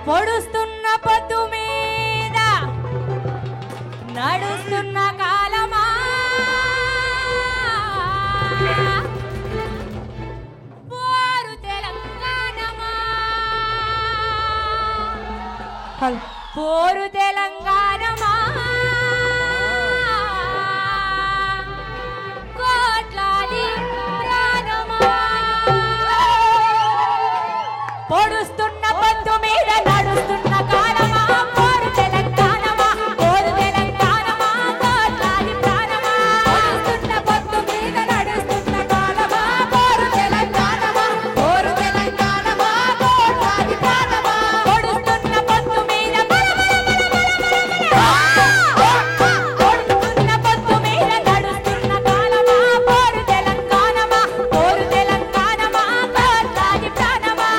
పొడుస్తున్న పొద్దు మీద నడుస్తున్న కాలమా పోరు తెలంగాణమా పోరు తెలంగాణమా కోట్లాది ప్రాణమా పొడుస్తున్న పొద్దు మీద నడుస్తున్న కాలమా పోరు తెలంగాణమా పోరు తెలంగాణమా కోట్లాది ప్రాణమా పొడుస్తున్న పొద్దు మీద నడుస్తున్న కాలమా పోరు తెలంగాణమా పోరు తెలంగాణమా కోట్లాది ప్రాణమా పొడుస్తున్న పొద్దు మీద పొడుస్తున్న పొద్దు మీద నడుస్తున్న కాలమా పోరు తెలంగాణమా పోరు తెలంగాణమా కోట్లాది ప్రాణమా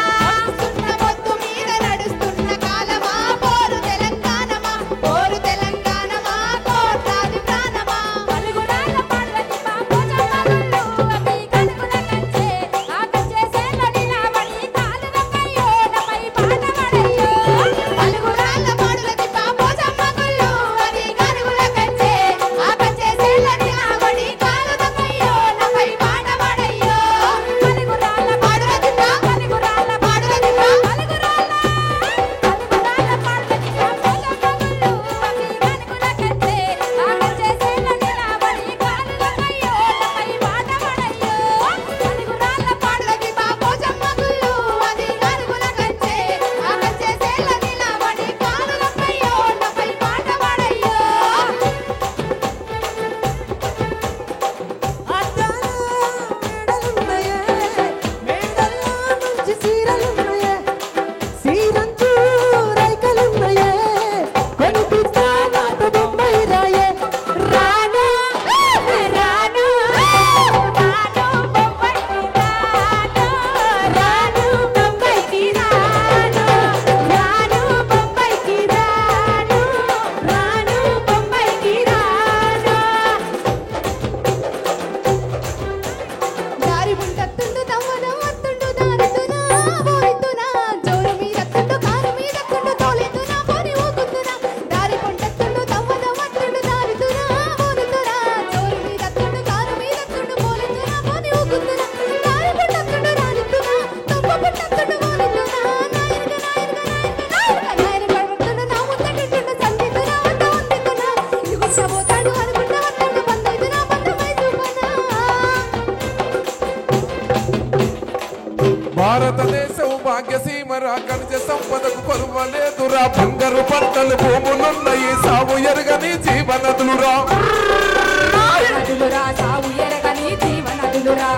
భారతదేశం భాగ్యసీమరా ఖనిజ సంపదకు కొలువలేదురా బంగారు పంటలు భూములున్నాయి సాగు ఎరగని జీవనదులురా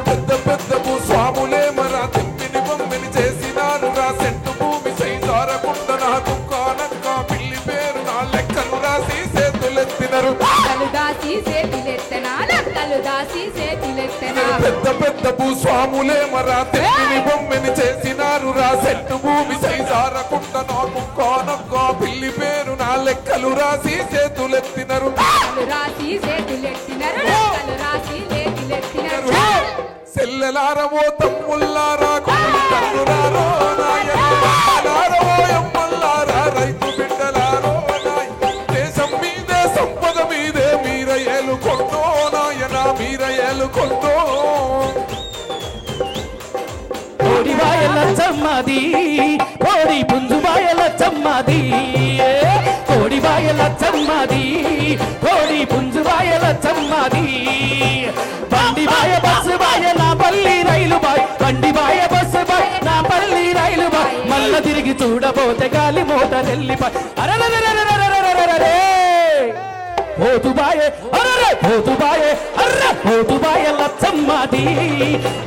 పెద్ద పెద్ద భూస్వాములే మరా తిమ్మిని బొమ్మిని చేసినారురా సెంటు భూమి సైజారకుండా నా దుఃఖానక్క పిల్లి పేరు నా లెక్కలు రాసి చేతులెత్తినరు పెద్ద పెద్ద భూస్వాములే మరా తిమ్మిని బొమ్మిని చేసినారు రా సెంటు భూమి సైజారకుండా నా దుఃఖానక్క పిల్లి పేరు నా లెక్కలు రాసి చేతులెత్తినరు సెల్లెలారవో తమ్ముల్లారా కొడుకులారో నాయనలారో ఎమ్మల్లారా రైతు బిడ్డలారో దేశం మీదే సంపద మీదే మీర ఏలుకొంటో నాయన మీర ఏలుకొంటో కోడి బాయల చమ్మది కోడి పుంజు బాయల చమ్మది కోడి బాయల చమ్మది కోడి పుంజు బాయల చమ్మది బండి బాయ బస్సు బాయ నా పల్లి రైలు బాయ్ బండి బాయ బస్సు బాయ్ నా పల్లి రైలు బాయ్ మల్ల తిరిగి చూడబోతే గాలి మోటరెల్లిపాయ్ అరే పోతుబాయే అరే పోతుబాయే అర్ర పోతుబాయ లచ్చమ్మది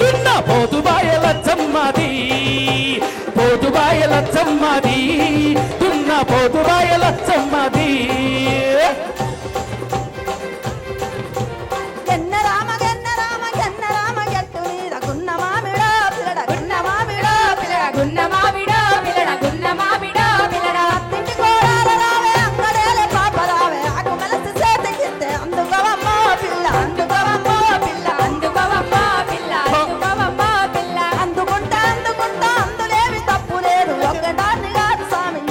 పిన్న పోతుబాయ లచ్చమ్మది పోతుబాయ లచ్చమ్మది పిన్న పోతుబాయ లచ్చమ్మది అందుకుంటా అందులేవి తప్పు లేదు ఒక్కదాన్ని కాదు స్వామి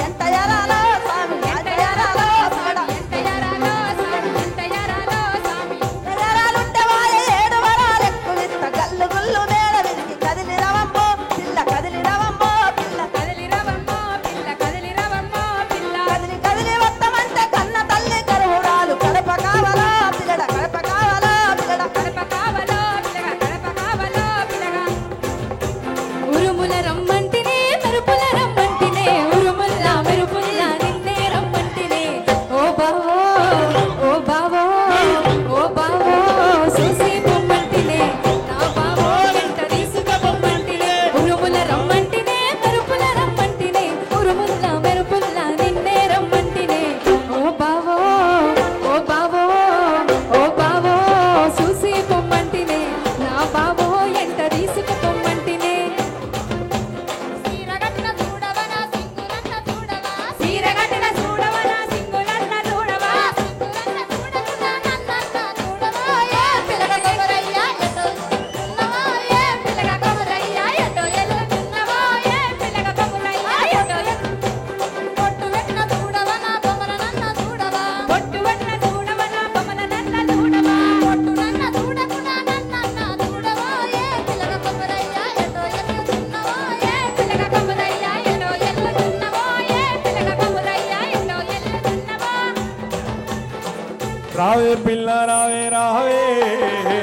రావే పిల్ల రావే రావే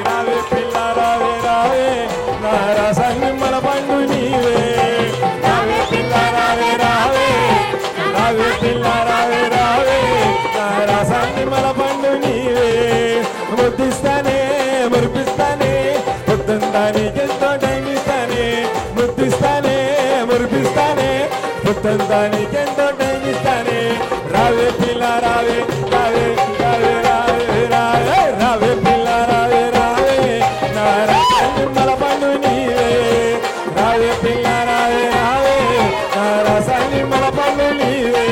రావే పిల్ల రావే రావే నా రసాన్ని మన పండు నీవే రావే పిల్ల రావే రావే రావే పిల్ల రావే రావే నా రసాన్ని మన పండు నీవే ముద్దిస్తానే మురిపిస్తానే పొద్దుందా నీకెంతో టైం ఇస్తానే ముద్దిస్తానే మురిపిస్తానే పొద్దుందా నీకెంతో టైం ఇస్తానే రావే పిల్ల రావే రావే రావే రావే రావే రావే పిల్ల రావే రావే నా రసాన్ని మన పండు నీవే రావే పిల్ల రావే రావే నా రసాన్ని మన పండు నీవే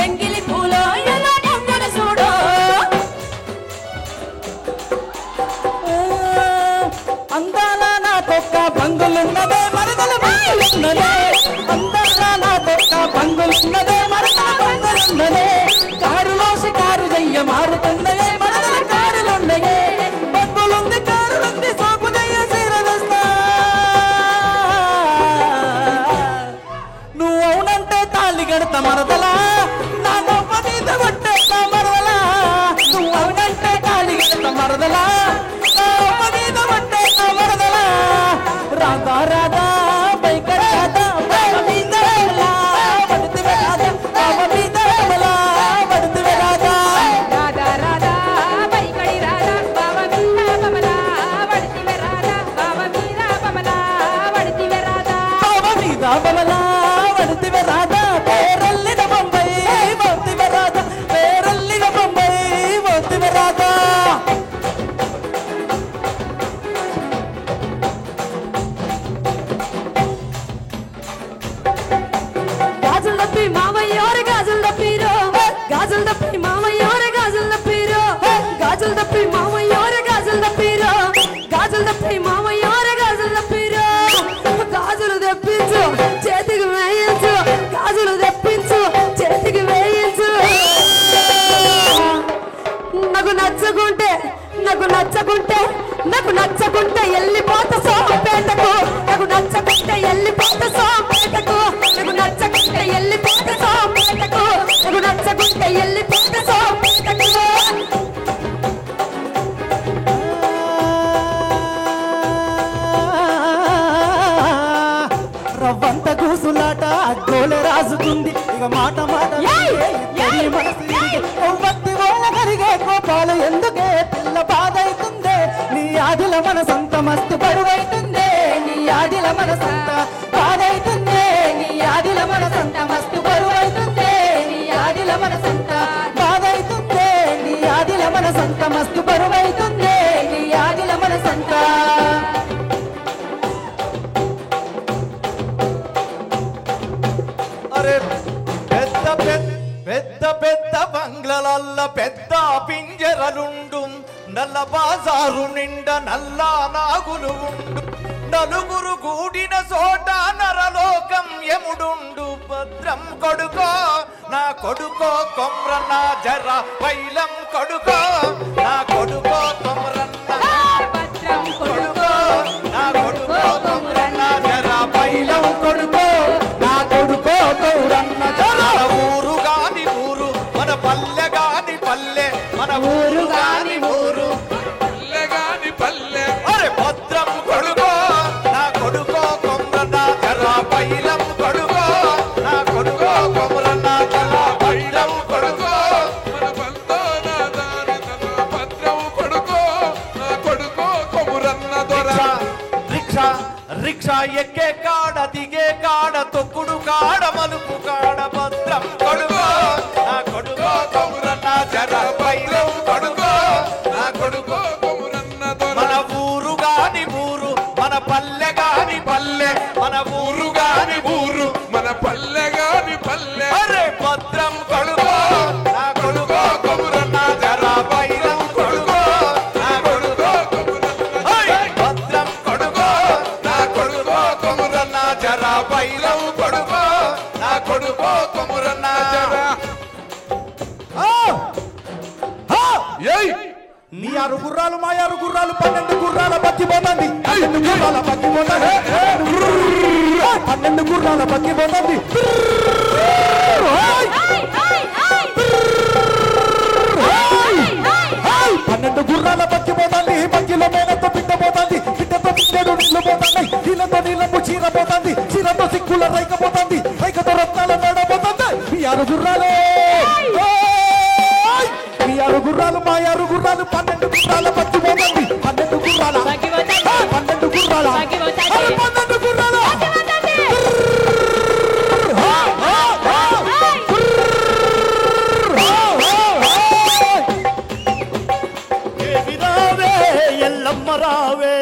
ఎంగిలి పూలో నచ్చకుంటే వెళ్ళిపోతా సోమపేటకు నాకు నచ్చకుంటే వెళ్ళిపోతా సోమపేటకు నాకు నచ్చకుంటే వెళ్ళిపోతా సోమపేటకు నాకు నచ్చకుంటే వెళ్ళిపోతా సోమపేటకు రవ్వంత కూసులాట గోలె రాసుకుంది ఇక మాట మాట కరిగే కోపాలు ఎందుకే పిల్ల బాధ అవుతుందే నీ ఆదిల మనసంత మస్తు బరువైతుందే నీ ఆదిల మనసంత బాధ అవుతుందే నీ ఆదిల మనసంత మస్తు బరువైతుందే నీ ఆదిల మనసంత బాధ అవుతుందే నీ ఆదిల మనసంత మస్తు బరువైతుందే నీ ఆదిల మనసంత పెద్ద పెద్ద పెద్ద బంగ్లలల్ల పెద్ద పింజరలుండు నల్ల బాజారు నిండా నల్ల నాగులు ఉండు నలుగురు కూడిన చోట నరలోకం యముడుండు భద్రం కొడుకో నా కొడుకో కొమ్రన్న జర పైలం కొడుకో నా కొడుకో కొమ్రన్న భద్రం కొడుకో నా కొడుకో కొమ్రన్న జర పైలం కొడుకో నా కొడుకో గౌరన్న మన ఊరు గాని ఊరు మన పల్లె గాని పల్లె మన ఊరు గాని ఊరు పల్లె గాని పల్లె అరే భద్రం కొడుకో నా కొడుకో కొమ్రన్న జర పైలం కొడుకో నా కొడుకో కొమ్రన్న జర పైలం కొడుకో మన బంధో నా దారి తన భద్రం కొడుకో నా కొడుకో కొమురన్న దొర రిక్షా రిక్షా ఎక్కే కాడ దిగే కాడ తొక్కుడు కాడ మలుపు కాడ భద్రం కొడుకో నా కొడుకో కొమ్రన్న జర పైలం కొడుకో నా కొడుకో కొమురన్న దొర మన ఊరు గాని ఊరు మన పల్లె గాని పల్లె మన ఊరు గాని ఊరు మన పల్లె గాని పల్లె అరే భద్రం కొడుకో నా కొడుకో కొమురన్న జర పైలం కొడుకో నా కొడుకో భద్రం కొడుకో నా కొడుకో కొమురన్న జర పైలం కొడుకో నా కొడుకో కొమురన్న జర ఏయ్ నీ 6 గుర్రాలు మా 6 గుర్రాలు 12 గుర్రాల పక్కిపోతుంది 12 గుర్రాల పక్కిపోతుంది 12 గుర్రాల పక్కిపోతుంది 12 గుర్రాల పక్కిపోతుంది పక్కిలో మేనతో పిట్టపోతుంది పిట్టతో పిట్టేడు నీళ్లు పోతున్నాయి నీళ్ళతో నీళ్ళము చీరపోతుంది చీరతో సిక్కుల రైకపోతుంది రైకతో రత్నాల మేడపోతుంది మీ 6 గుర్రాలు మీ 6 గుర్రాలు మా 6 గుర్రాలు 12 గుర్రాల పక్కిపోతుంది 12 గుర్రాల 12 గుర్రాల 12 గుర్రాల దేవి రావే ఎల్లమ్మ రావే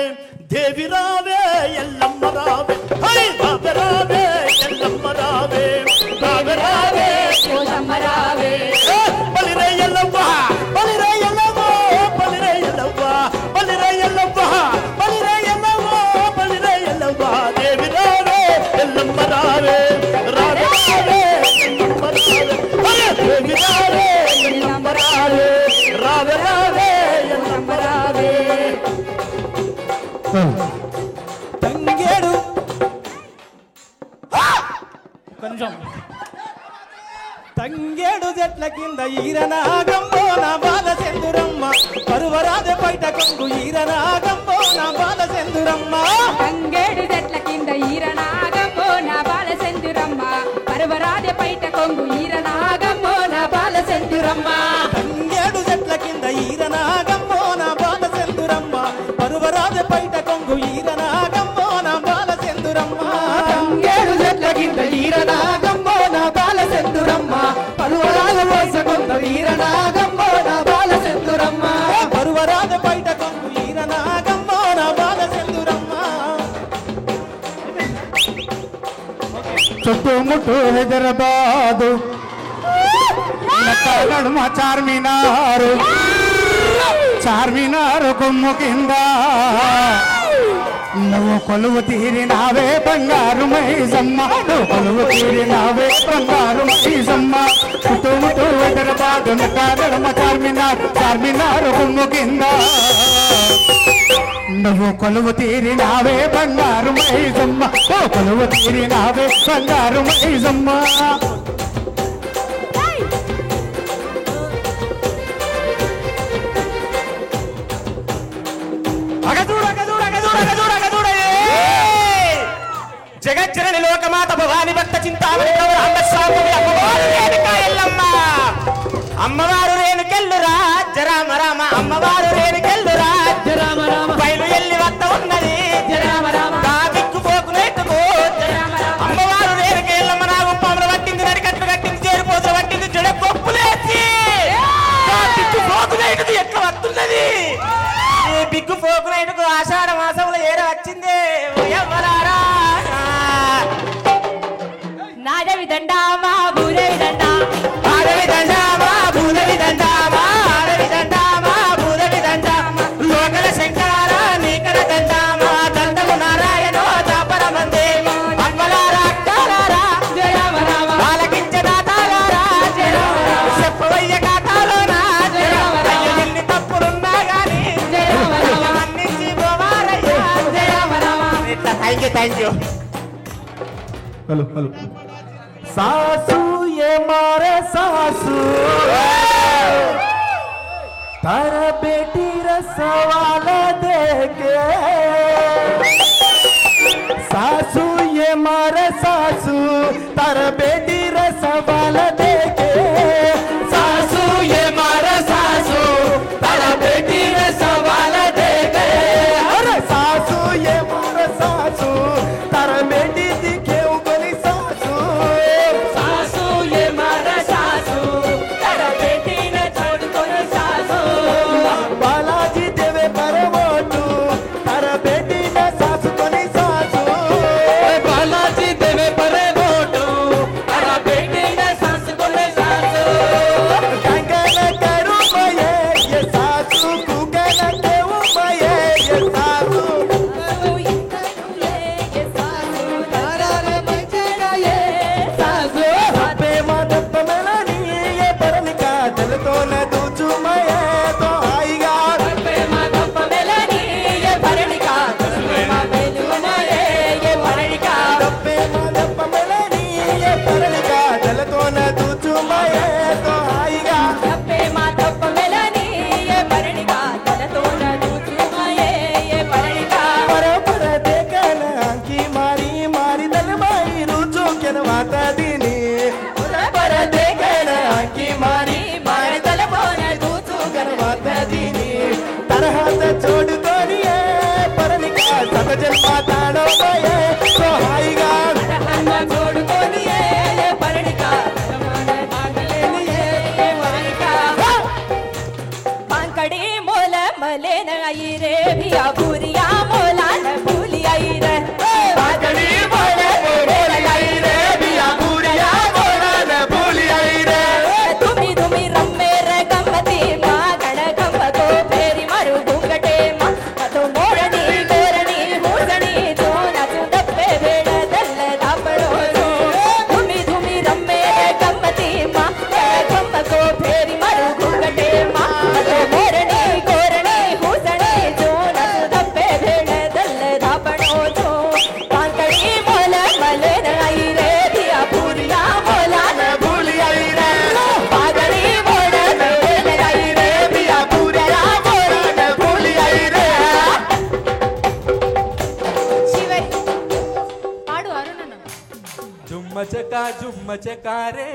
దేవి రావే ఎల్లమ్మ రావే హై రావే రావే ఎల్లమ్మ రావే రావే రావే పోషమ్మ రావే బలిరే ఎల్లమ్మ బలిరే ఎల్లమ్మ బలిరే ఎల్లమ్మ బలిరే ఎల్లమ్మ బలిరే ఎల్లమ్మ బలిరే ఎల్లమ్మ దేవి రావే ఎల్లమ్మ రావే రావే రావే ఎల్లమ్మ రావే దేవి రావే ఎల్లమ్మ రావే రావే రావే ఎల్లమ్మ రావే తంగేడు కొంచెం తంగేడు చెట్ల కింద ఈరనాగంబో నా బాల చందురమ్మ పరువరాదే బయట కొంగు ఈరనాగంబో నా బాల చందురమ్మ తంగేడు చెట్ల కింద ఈరనాగమ్మో నా బాల సెందురమ్మ పర్వరాజ పైట కొంగు ఈరనాగమ్మో నా బాల సెందురమ్మ తంగేడు చెట్ల కింద ఈరనాగంబో నా బాల చందురమ్మ పరువరాదే బయట కొంగు ఈరనాగంబో నా బాల చందురమ్మ తంగేడు చెట్ల కింద ఈరనాగంబో నా బాల చందురమ్మ పలువరాల పోసకొంద ఈరనాగంబో నా బాల చందురమ్మ పరువరాదే బయట కొంగు ఈరనాగంబో నా బాల చందురమ్మ చుట్టుముట్టు హైదరాబాదు నడుమ చార్మినారు చార్మినారు కొమ్ము కింద నువ్వు కొలువు తీరినావే బంగారు మైసమ్మ నువ్వు కొలువు తీరినావే బంగారు మైసమ్మ చుట్టుముట్టు హైదరాబాదు చార్మినార్ గుమ్ము కింద నువ్వు కొలువు తీరినావే బంగారు మైసమ్మ ఓ కొలువు తీరినావే బంగారు మైసమ్మ జగజ్జనని లోకమాత భవాని భక్త చింతామణి అమ్మవారు రేణుకెళ్ళురా జరామ రామ అమ్మవారు రేణుకెళ్ళురా రామ రామ బయలు ఎల్లి వద్ద ఉన్నది రామ రామ దిక్కు పోకునేట్టుకో అమ్మవారు రేణుకెళ్ళమ్మ నా గుప్పములు పట్టింది నడికట్లు కట్టింది చేరిపోతులు పట్టింది జడ పప్పులేసి దిక్కు పోకునేటుకు ఎట్లా వస్తున్నది ఈ బిగ్గు పోకునేటుకు ఆషాఢ మాసంలో ఏడ వచ్చింది ఎవరారా నాదవి దండామా బూరవి దండా ఆడవి దండామా భూదవి దండామా ఆడవి దండామా భూదవి దండామా లోకల శంకర నీకర దండామా దండము నారాయణో దాపర మందే అమ్మలారా అక్కాలారా జయ రామ రామ ఆలకించ దాతాలారా చెప్పవయ్య కాతాలోనా ఎన్ని తప్పులున్నా గాని మన్నించి పోవారయ్యా థ్యాంక్ యూ హలో హలో सासू ये मारे सासू तारा बेटी रे सवाल देके सासू ये मारे सासू तारा बेटी रे सवाल देके सासू ये मारे सासू तारा बेटी रे सवाल देके अरे सासू ये मारे सासू तारा बेटी दिखे उगली सासू सासू ये मारा सासू तारा बेटी ने छोड़ कोई सासू बालाजी देवे परवोटू तारा बेटी ने सासू कोनी सासू బాలాజీ దేవే పరే ఓటు तारा बेटी ने सासू कोई सासू कंगन करू मये ये सासू कुगन देऊ मये ये सासू ये सासू तारा रे बचना ये सासू पे मादप मेलनी ये परलिका दिल तो न दूचू मये तो आईगा पे माधव मेलनी ये भरणिका मां बेलुना ये भरणिका पे मादप मेलनी ये परलिका दिल तो न दूचू मये तो आईगा पे माधव मेलनी ये भरणिका तन तो न दूचू ये भरणिका पर देखन अंकी मारी मारी दल मारी रुचो केन माता दीनी पर देखन अंकी मारी मारी दल मारी रुचो केन माता दीनी तरहत छोड़ दोनिए परलिका सब जन माताड़ो मये तो हाईगा अन्ना छोड़ को लिए ये भरणिका माने मांगले लिए ये भरणिका पांकड़ी मोल मले न आई रे भिया भूरिया मोला न भूली आई रे पांकड़ी मोल मले न आई रे भिया भूरिया मोला न भूली आई रे तुमी तुमी रम्मे रे गम्मती मा गण गम्म को फेरी मारू घूंगटे मा तो मोरनी गोरनी मूसनी तो नाचू डब्बे भेड़ दल दापड़ो तो तुमी तुमी रम्मे रे गम्मती मा गण गम्म को फेरी मारू घूंगटे मा तो मोरनी गोरनी मूसनी तो नाचू डब्बे भेड़ दल दापड़ो तो पांकड़ी मोल मले न आई रे भिया भूरिया मोला न भूली आई रे पागड़ी मोल मले न आई रे भिया भूरिया मोला न भूली आई रे शिवै పాడు అరుణన్న జుమ్మ చకారే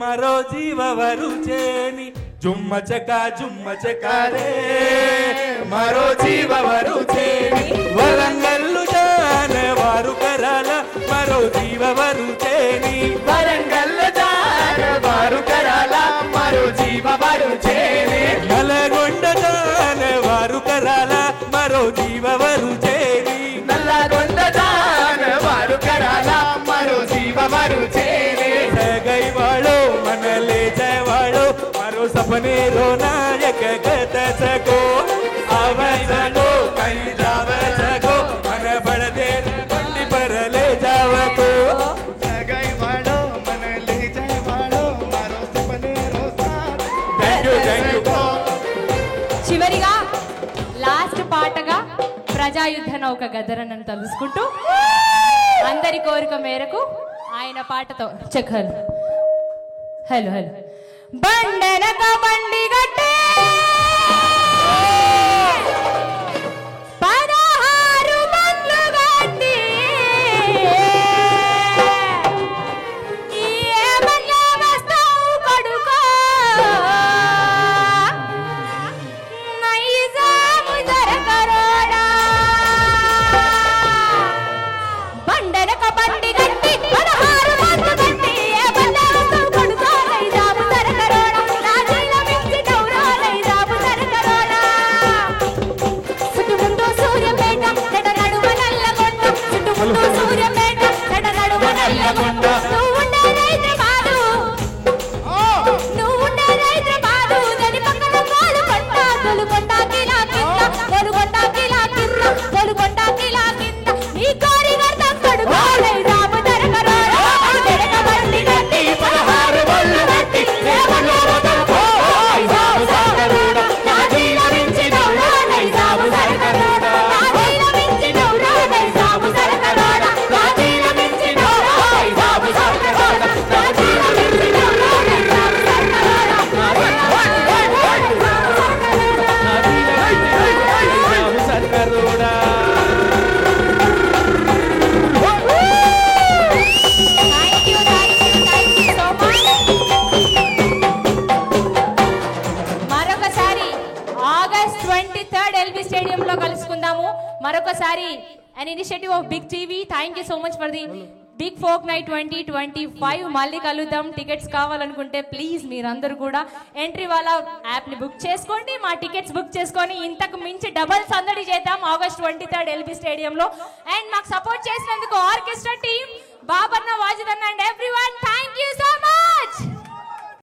మరో జీవవరు చేని జుమ్మ చకారే మరో జీవవరు చేని వరంగల్లు జానే వారు కరాల మరో జీవవరు చేని వరంగల్లు జానే వారు కరాల మరో జీవవరు చేని నల్లగొండ జానే వారు కరాల మరో జీవవరు చేని నల్లగొండ జానే వారు కరాల మరో జీవవరు చేని గై వాళో మన ले जाए वाळो मारो सपने रो नायक गत सको आवे सको कहीं जावे सको मन बड़ देर बंदी पर ले जावे को गई वाळो मन ले जाए वाळो मारो सपने रो ప్రజాయుద్ధ నౌక గదరన్నను తలుసుకుంటూ అందరి కోరిక మేరకు ఆయన పాటతో హలో హలో హలో బండనక బండి గట్టే 16 బండ్లు గట్టి ఏ బండ్ల వస్తావు కొడుకో నైజాము జరగరోడా బండనక బండి గట్టి 16 బండ్లు గట్టి ఏ బండ్ల వస్తావు కొడుకో నైజాము జరగరోడా రాజీల మించి డౌరా నైజాము జరగరోడా చుట్టుముందు సూర్యపేట చెడ నడుమ నల్లగొండ చుట్టుముందు సూర్యపేట చెడ నడుమ నల్లగొండ నువ్వుండే హైదరాబాదు నువ్వుండే హైదరాబాదు దాని పక్కన గోలుకొండ గోలుకొండ కిలా కింద గోలుకొండ కిలా కింద గోలుకొండ కిలా కింద నీ కోరి గర్తం కడుగో నైజాము జరగరోడా బండనక బండి గట్టి 16 బండ్లు గట్టి ఏ బండ్ల వస్తావు నైజాము జరగరోడా రాజీల మించి డౌరా నైజాము జరగరోడా రాజీల మించి డౌరా నైజాము జరగరోడా రాజీల మించి డౌరా నైజాము జరగరోడా రాజీల మించి డౌరా నైజాము జరగరోడా Thank you so much. మరొకసారి ఆగస్ట్ 23rd ఎల్బీ స్టేడియంలో కలుసుకుందాము మరొకసారి an initiative of Big TV. Thank you so much for the Big Folk Night 2025. మళ్ళీ కలుద్దాం. టికెట్స్ కావాలనుకుంటే ప్లీజ్ మీరందరూ కూడా ఎంట్రీ వాళ్ళ యాప్ని బుక్ చేసుకోండి, మా టికెట్స్ బుక్ చేసుకొని ఇంతకు మించి డబల్ సందడి చేద్దాం ఆగస్ట్ 23rd ఎల్బీ స్టేడియంలో. అండ్ మాకు సపోర్ట్ చేసినందుకు ఆర్కెస్ట్రా టీమ్, బాబన్న, వాజిదన్న and everyone, thank you so much.